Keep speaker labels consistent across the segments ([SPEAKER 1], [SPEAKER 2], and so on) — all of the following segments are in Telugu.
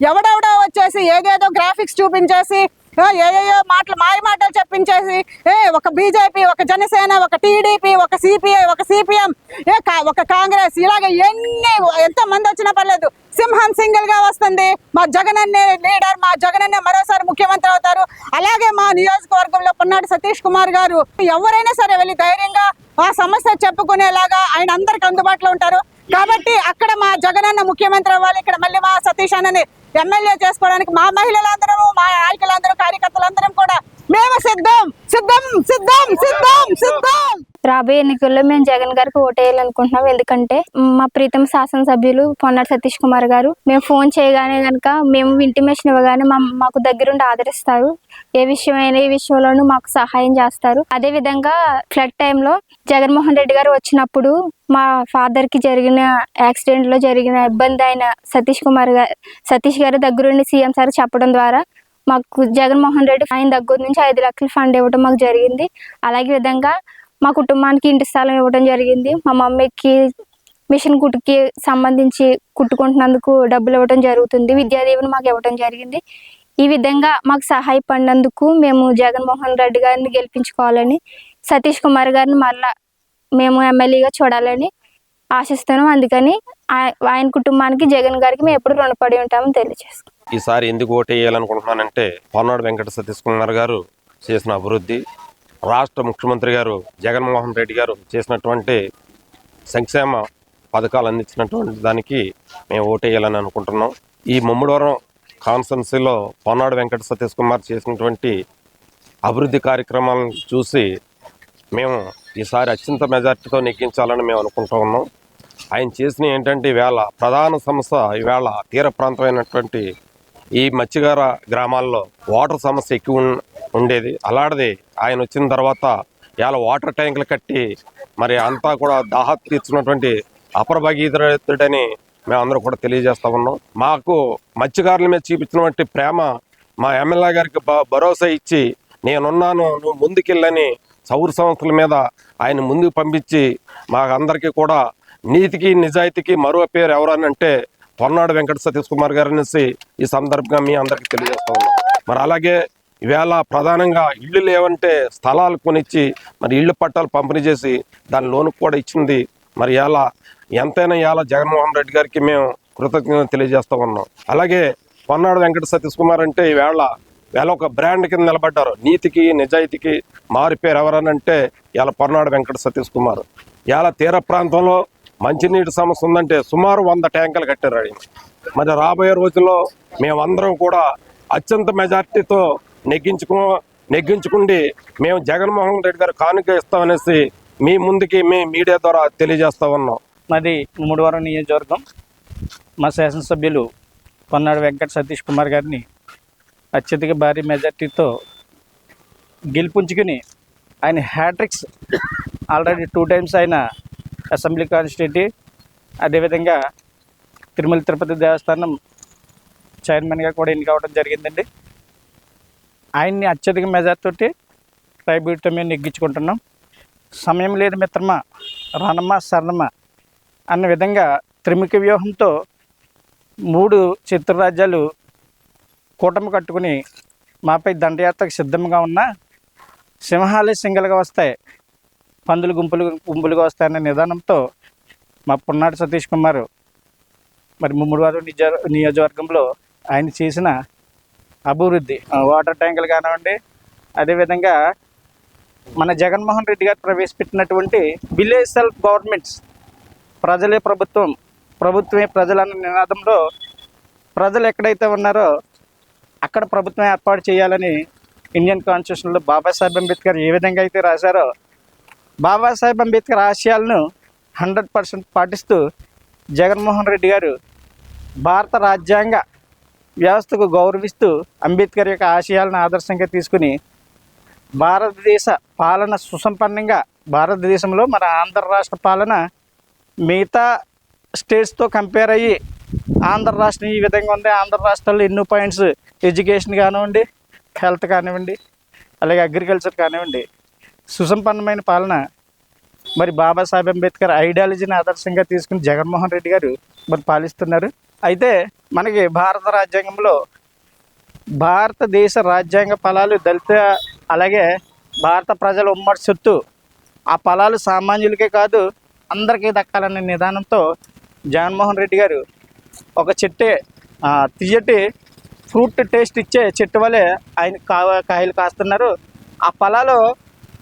[SPEAKER 1] ఎవడెవడో వచ్చేసి ఏదేదో గ్రాఫిక్స్ చూపించేసి ఏదేదో మాయ మాటలు చెప్పించేసి ఒక బీజేపీ, ఒక జనసేన, ఒక టీడీపీ, ఒక సిపిఐ, ఒక సిపిఎం, ఒక కాంగ్రెస్, ఇలాగ ఎంత మంది వచ్చినా పర్లేదు, సింహం సింగిల్ గా వస్తుంది. మా జగనన్నే లీడర్, మా జగనన్నే మరోసారి ముఖ్యమంత్రి అవుతారు. అలాగే మా నియోజకవర్గంలో పొన్నాడు సతీష్ కుమార్ గారు ఎవరైనా సరే వెళ్ళి ధైర్యంగా ఆ సమస్య చెప్పుకునేలాగా ఆయన అందరికి అందుబాటులో ఉంటారు. కాబట్టి అక్కడ మా జగనన్న ముఖ్యమంత్రి అవ్వాలి, ఇక్కడ మళ్ళీ మా సతీష్ అన్నని ఎమ్మెల్యే చేసుకోవడానికి మా మహిళలందరూ, మా నాయకులందరూ, కార్యకర్తలందరం కూడా మేము సిద్ధం సిద్ధం సిద్ధం సిద్ధం సిద్ధం.
[SPEAKER 2] రాబోయే ఎన్నికల్లో మేము జగన్ గారికి ఓటేయాలనుకుంటున్నాం. ఎందుకంటే మా ప్రీతం శాసనసభ్యులు పొన్నాడు సతీష్ కుమార్ గారు మేము ఫోన్ చేయగానే కనుక మేము ఇంటిమేషన్ ఇవ్వగానే మాకు దగ్గరుండి ఆదరిస్తారు. ఏ విషయంలోనూ మాకు సహాయం చేస్తారు. అదే విధంగా ఫ్లడ్ టైంలో జగన్మోహన్ రెడ్డి గారు వచ్చినప్పుడు మా ఫాదర్ కి జరిగిన యాక్సిడెంట్ లో జరిగిన ఇబ్బంది అయిన సతీష్ గారు దగ్గరుండి సీఎం సార్ చెప్పడం ద్వారా మాకు జగన్మోహన్ రెడ్డి ఆయన దగ్గర నుంచి 5 లక్షలు ఫండ్ ఇవ్వడం మాకు జరిగింది. అలాగే విధంగా మా కుటుంబానికి ఇంటి స్థలం ఇవ్వడం జరిగింది. మా మమ్మీకి మిషన్ కుట్టుకి సంబంధించి కుట్టుకుంటున్నందుకు డబ్బులు ఇవ్వడం జరుగుతుంది. విద్యాదీవెన మాకు ఇవ్వడం జరిగింది. ఈ విధంగా మాకు సహాయపడినందుకు మేము జగన్మోహన్ రెడ్డి గారిని గెలిపించుకోవాలని, సతీష్ కుమార్ గారిని మళ్ళా మేము ఎమ్మెల్యేగా చూడాలని ఆశిస్తున్నాం. అందుకని ఆయన కుటుంబానికి, జగన్ గారికి మేము ఎప్పుడు రుణపడి ఉంటామని తెలియజేస్తాం.
[SPEAKER 3] ఈసారి ఎందుకు ఓటు వేయాలనుకుంటున్నానంటే పొన్నాడు వెంకట సతీష్ కుమార్ గారు చేసిన అభివృద్ధి, రాష్ట్ర ముఖ్యమంత్రి గారు జగన్మోహన్ రెడ్డి గారు చేసినటువంటి సంక్షేమ పథకాలు అందించినటువంటి దానికి మేము ఓటు వేయాలని అనుకుంటున్నాం. ఈ ముమ్మడివరం కాన్స్టిట్యున్సీలో పొన్నాడు వెంకట సతీష్ కుమార్ చేసినటువంటి అభివృద్ధి కార్యక్రమాలను చూసి మేము ఈసారి అత్యంత మెజార్టీతో నెగ్గించాలని మేము అనుకుంటూ ఉన్నాం. ఆయన చేసిన ఏంటంటే ఈవేళ ప్రధాన సమస్య ఈవేళ తీర ప్రాంతమైనటువంటి ఈ మత్స్యకార గ్రామాల్లో వాటర్ సమస్య ఎక్కువ ఉండేది. అలాంటిది ఆయన వచ్చిన తర్వాత ఇవాళ వాటర్ ట్యాంకులు కట్టి మరి అంతా కూడా దాహం తీర్చున్నటువంటి అపర భగీరథుడని మేమందరూ కూడా తెలియజేస్తా ఉన్నాం. మాకు మత్స్యకారుల మీద చూపించినటువంటి ప్రేమ మా ఎమ్మెల్యే గారికి భరోసా ఇచ్చి నేనున్నాను, నువ్వు ముందుకెళ్ళని సౌర సంస్థల మీద ఆయన ముందుకు పంపించి మాకందరికీ కూడా నీతికి నిజాయితీకి మరో పేరు ఎవరనంటే పొన్నాడు వెంకట సతీష్ కుమార్ గారు అనేసి ఈ సందర్భంగా మీ అందరికీ తెలియజేస్తా ఉన్నాం. మరి అలాగే ఈవేళ ప్రధానంగా ఇళ్ళు లేవంటే స్థలాలు కొనిచ్చి మరి ఇళ్ళు పట్టాలు పంపిణీ చేసి దాని లోనుకు కూడా ఇచ్చింది. మరి ఇలా ఎంతైనా ఇలా జగన్మోహన్ రెడ్డి గారికి మేము కృతజ్ఞత తెలియజేస్తా ఉన్నాం. అలాగే పొన్నాడు వెంకట సతీష్ కుమార్ అంటే ఈవేళ ఒక బ్రాండ్ కింద నిలబడ్డారు. నీతికి నిజాయితీకి మారిపోయారు ఎవరనంటే ఇలా పొన్నాడు వెంకట సతీష్ కుమార్. ఇలా తీర ప్రాంతంలో మంచినీటి సమస్య ఉందంటే సుమారు 100 ట్యాంకులు కట్టారు ఆయన. మరి రాబోయే రోజుల్లో మేమందరం కూడా అత్యంత మెజార్టీతో నెగ్గించుకుండి మేము జగన్మోహన్ రెడ్డి గారు కానుక ఇస్తామనేసి మీ ముందుకి మీ మీడియా ద్వారా తెలియజేస్తా ఉన్నాం.
[SPEAKER 4] మాది ముమ్మడివరం నియోజకవర్గం. మా శాసనసభ్యులు పొన్నాడు వెంకట సతీష్ కుమార్ గారిని అత్యధిక భారీ మెజార్టీతో గెలుపుంచుకుని ఆయన హ్యాట్రిక్స్ ఆల్రెడీ 2 టైమ్స్ ఆయన అసెంబ్లీ కాన్స్టిట్యూటీ, అదేవిధంగా తిరుమల తిరుపతి దేవస్థానం చైర్మన్గా కూడా ఎన్నికవడం జరిగిందండి. ఆయన్ని అత్యధిక మెజార్టీతోటి ట్రైబ్యూట్తో మేము నెగ్గించుకుంటున్నాం. సమయం లేదు మిత్రమా, రానమ్మ శరణమ్మ అన్న విధంగా త్రిముఖ వ్యూహంతో 3 చిత్రరాజ్యాలు కూటమి కట్టుకుని మాపై దండయాత్రకు సిద్ధంగా ఉన్న సింహాలే సింగల్గా వస్తాయి, పందులు గుంపులుగా వస్తాయన్న నిదానంతో మా పొన్నాడు సతీష్ కుమార్ మరి ముమ్మడివరం నియోజకవర్గంలో ఆయన చేసిన అభివృద్ధి, వాటర్ ట్యాంకులు కానివ్వండి, అదేవిధంగా మన జగన్మోహన్ రెడ్డి గారు ప్రవేశపెట్టినటువంటి విలేజ్ సెల్ఫ్ గవర్నమెంట్స్, ప్రజలే ప్రభుత్వం, ప్రభుత్వమే ప్రజలన్న నినాదంలో ప్రజలు ఎక్కడైతే ఉన్నారో అక్కడ ప్రభుత్వం ఏర్పాటు చేయాలని ఇండియన్ కాన్స్టిట్యూషన్లో బాబాసాహెబ్ అంబేద్కర్ ఏ విధంగా అయితే రాశారో బాబాసాహెబ్ అంబేద్కర్ ఆశయాలను 100% పాటిస్తూ జగన్మోహన్ రెడ్డి గారు భారత రాజ్యాంగ వ్యవస్థకు గౌరవిస్తూ అంబేద్కర్ యొక్క ఆశయాలను ఆదర్శంగా తీసుకుని భారతదేశ పాలన సుసంపన్నంగా, భారతదేశంలో మన ఆంధ్ర రాష్ట్ర పాలన మిగతా స్టేట్స్తో కంపేర్ అయ్యి ఆంధ్ర రాష్ట్రం ఈ విధంగా ఉంది, ఆంధ్ర రాష్ట్రాల్లో ఎన్నో పాయింట్స్ ఎడ్యుకేషన్ కానివ్వండి, హెల్త్ కానివ్వండి, అలాగే అగ్రికల్చర్ కానివ్వండి, సుసంపన్నమైన పాలన మరి బాబాసాహెబ్ అంబేద్కర్ ఐడియాలజీని ఆదర్శంగా తీసుకుని జగన్మోహన్ రెడ్డి గారు మరి పాలిస్తున్నారు. అయితే మనకి భారత రాజ్యాంగంలో భారతదేశ రాజ్యాంగ ఫలాలు దళిత అలాగే భారత ప్రజల ఉమ్మడి సొత్తు, ఆ ఫలాలు సామాన్యులకే కాదు అందరికీ దక్కాలనే నిదానంతో జగన్మోహన్ రెడ్డి గారు ఒక తియ్యటి ఫ్రూట్ టేస్ట్ ఇచ్చే చెట్టు వలె ఆయన కాయలు కాస్తున్నారు. ఆ ఫలాలు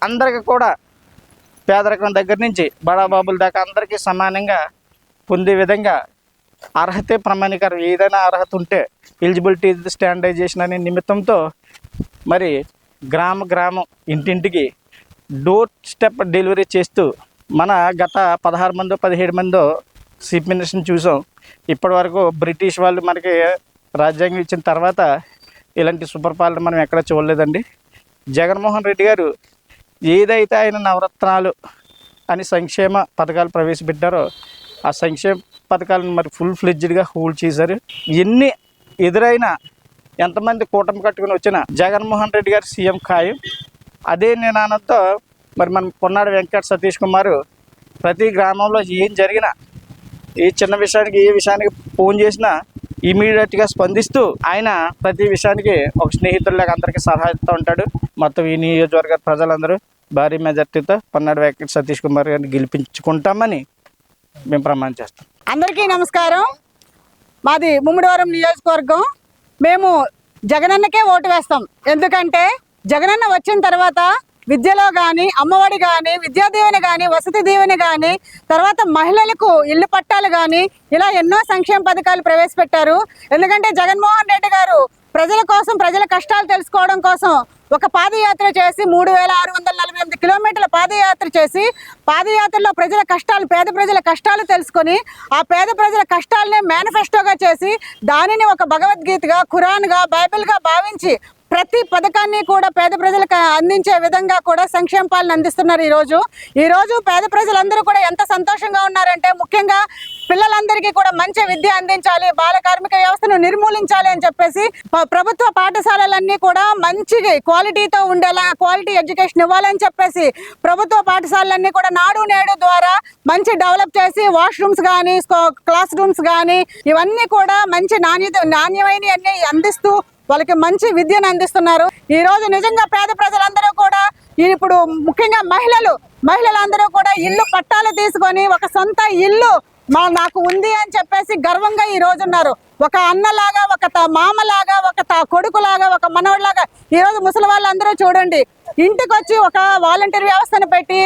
[SPEAKER 4] అందరికీ కూడా పేదరికం దగ్గర నుంచి బడాబాబుల దాకా అందరికీ సమానంగా పొందే విధంగా అర్హతే ప్రమాణీకరం, ఏదైనా అర్హత ఉంటే ఎలిజిబిలిటీ స్టాండర్డైజేషన్ అనే నిమిత్తంతో మరి గ్రామం ఇంటింటికి డోర్ స్టెప్ డెలివరీ చేస్తూ మన గత 16 మందో 17 మందో చీఫ్ మినిస్టర్ని చూసాం. ఇప్పటి వరకు బ్రిటిష్ వాళ్ళు మనకి రాజ్యాంగం ఇచ్చిన తర్వాత ఇలాంటి సుపరిపాలన మనం ఎక్కడ చూడలేదండి. జగన్మోహన్ రెడ్డి గారు ఏదైతే ఆయన నవరత్నాలు అని సంక్షేమ పథకాలు ప్రవేశపెట్టారో ఆ సంక్షేమ పథకాలను మరి ఫుల్ ఫ్లెడ్జ్డ్గా హోల్డ్ చేశారు. ఎన్ని ఎదురైనా ఎంతమంది కూటమి కట్టుకుని వచ్చినా జగన్మోహన్ రెడ్డి గారు సీఎం ఖాయం. అదే నినాదంతో మరి మన పొన్నాడు వెంకట సతీష్ కుమార్ ప్రతి గ్రామంలో ఏం జరిగినా, ఏ చిన్న విషయానికి ఏ విషయానికి ఫోన్ చేసినా ఇమీడియట్గా స్పందిస్తూ ఆయన ప్రతి విషయానికి ఒక స్నేహితుల్లాగా అందరికీ సలహా ఇస్తూ ఉంటాడు. మొత్తం ఈ నియోజకవర్గ ప్రజలందరూ భారీ మెజార్టీతో పొన్నాడు వెంకట సతీష్ కుమార్ గారిని గెలిపించుకుంటామని మేము ప్రమాణం చేస్తాం.
[SPEAKER 1] అందరికీ నమస్కారం. మాది ముమ్మిడివరం నియోజకవర్గం. మేము జగనన్నకే ఓటు వేస్తాం. ఎందుకంటే జగనన్న వచ్చిన తర్వాత విద్యలో కానీ, అమ్మఒడి కానీ, విద్యా దీవెన కానీ, వసతి దీవెన కానీ, తర్వాత మహిళలకు ఇల్లు పట్టాలు కానీ, ఇలా ఎన్నో సంక్షేమ పథకాలు ప్రవేశపెట్టారు. ఎందుకంటే జగన్మోహన్ రెడ్డి గారు ప్రజల కోసం, ప్రజల కష్టాలు తెలుసుకోవడం కోసం ఒక పాదయాత్ర చేసి 3648 కిలోమీటర్ల పాదయాత్ర చేసి, పాదయాత్రలో ప్రజల కష్టాలు, పేద ప్రజల కష్టాలు తెలుసుకొని ఆ పేద ప్రజల కష్టాలనే మేనిఫెస్టోగా చేసి దానిని ఒక భగవద్గీతగా, ఖురాన్గా, బైబిల్గా భావించి ప్రతి పథకాన్ని కూడా పేద ప్రజలకు అందించే విధంగా కూడా సంక్షేమ పాలన అందిస్తున్నారు. ఈరోజు పేద ప్రజలందరూ కూడా ఎంత సంతోషంగా ఉన్నారంటే, ముఖ్యంగా పిల్లలందరికీ కూడా మంచి విద్య అందించాలి, బాల కార్మిక వ్యవస్థను నిర్మూలించాలి అని చెప్పేసి ప్రభుత్వ పాఠశాలలన్నీ కూడా మంచి క్వాలిటీతో ఉండేలా క్వాలిటీ ఎడ్యుకేషన్ ఇవ్వాలని చెప్పేసి ప్రభుత్వ పాఠశాలలన్నీ కూడా నాడు నేడు ద్వారా మంచి డెవలప్ చేసి వాష్రూమ్స్ కానీ, క్లాస్ రూమ్స్ కానీ ఇవన్నీ కూడా మంచి నాణ్యమైన అన్ని అందిస్తూ వాళ్ళకి మంచి విద్యను అందిస్తున్నారు. ఈ రోజు నిజంగా పేద ప్రజలందరూ కూడా ఇప్పుడు ముఖ్యంగా మహిళలందరూ కూడా ఇల్లు పట్టాలు తీసుకొని ఒక సొంత ఇల్లు నాకు ఉంది అని చెప్పేసి గర్వంగా ఈ రోజు ఉన్నారు. ఒక అన్నలాగా, ఒక మామలాగా, ఒక కొడుకులాగా, ఒక మనవడిలాగా ఈరోజు ముసలి వాళ్ళందరూ చూడండి ఇంటికి వచ్చి ఒక వాలంటీర్ వ్యవస్థను పెట్టి,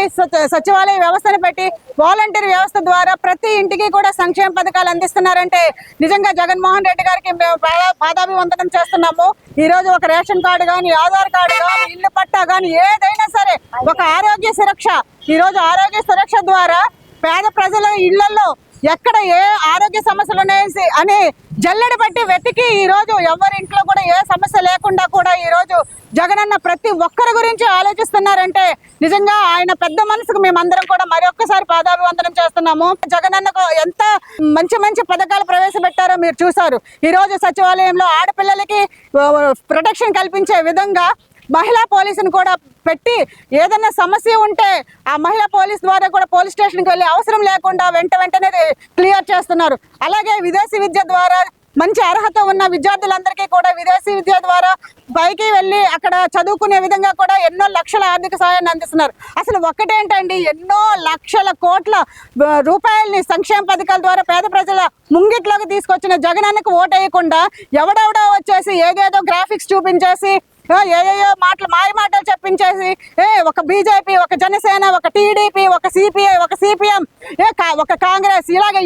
[SPEAKER 1] సచివాలయ వ్యవస్థను పెట్టి, వాలంటీర్ వ్యవస్థ ద్వారా ప్రతి ఇంటికి కూడా సంక్షేమ పథకాలు అందిస్తున్నారంటే నిజంగా జగన్మోహన్ రెడ్డి గారికి మేము పాదాభివందనం చేస్తున్నాము. ఈ రోజు ఒక రేషన్ కార్డు కానీ, ఆధార్ కార్డు కానీ, ఇల్లు పట్టా కానీ ఏదైనా సరే, ఒక ఆరోగ్య సురక్ష, ఈరోజు ఆరోగ్య సురక్ష ద్వారా పేద ప్రజల ఇళ్లలో ఎక్కడ ఏ ఆరోగ్య సమస్యలు ఉన్నాయి అని జల్లెడ బట్టి వెతికి ఈరోజు ఎవరి ఇంట్లో కూడా ఏ సమస్య లేకుండా కూడా ఈరోజు జగనన్న ప్రతి ఒక్కరి గురించి ఆలోచిస్తున్నారంటే నిజంగా ఆయన పెద్ద మనసుకు మేమందరం కూడా మరొక్కసారి పాదాభివందనం చేస్తున్నాము. జగనన్నకు ఎంత మంచి పథకాలు ప్రవేశపెట్టారో మీరు చూసారు. ఈరోజు సచివాలయంలో ఆడపిల్లలకి ప్రొటెక్షన్ కల్పించే విధంగా మహిళా పోలీసును కూడా పెట్టి ఏదైనా సమస్య ఉంటే ఆ మహిళా పోలీస్ ద్వారా కూడా పోలీస్ స్టేషన్కి వెళ్ళి అవసరం లేకుండా వెంటనే క్లియర్ చేస్తున్నారు. అలాగే విదేశీ విద్య ద్వారా మంచి అర్హత ఉన్న విద్యార్థులందరికీ కూడా విదేశీ విద్య ద్వారా పైకి వెళ్ళి అక్కడ చదువుకునే విధంగా కూడా ఎన్నో లక్షల ఆర్థిక సహాయాన్ని అందిస్తున్నారు. అసలు ఒక్కటేంటండి, ఎన్నో లక్షల కోట్ల రూపాయలని సంక్షేమ పథకాల ద్వారా పేద ప్రజల ముంగిట్లోకి తీసుకొచ్చిన జగనన్నకు ఓటేయకుండా ఎవడెవడో వచ్చేసి ఏదేదో గ్రాఫిక్స్ చూపించేసి ఏదేదో మాయ మాటలు చెప్పించేసి ఒక బీజేపీ, ఒక జనసేన, ఒక టీడీపీ, ఒక సిపిఐ, ఒక సిపిఎం, ఒక కాంగ్రెస్, ఇలాగ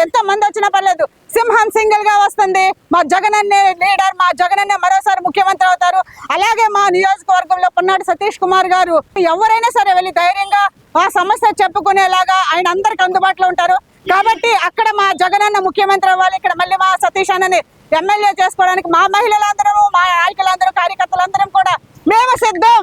[SPEAKER 1] ఎంతో మంది వచ్చినా పర్లేదు, సింహం సింగిల్ గా వస్తుంది. మా జగనన్నే లీడర్, మా జగనన్నే మరోసారి ముఖ్యమంత్రి అవుతారు. అలాగే మా నియోజకవర్గంలో పొన్నాడు సతీష్ కుమార్ గారు ఎవరైనా సరే వెళ్ళి ధైర్యంగా ఆ సమస్య చెప్పుకునేలాగా ఆయన అందరికి అందుబాటులో ఉంటారు. కాబట్టి అక్కడ మా జగనన్న ముఖ్యమంత్రి అవ్వాలి, ఇక్కడ మళ్ళీ మా సతీష్ అన్నని ఎమ్మెల్యే చేసుకోవడానికి మా మహిళలందరూ, మా నాయకులందరూ, కార్యకర్తలందరం కూడా మేము సిద్ధం.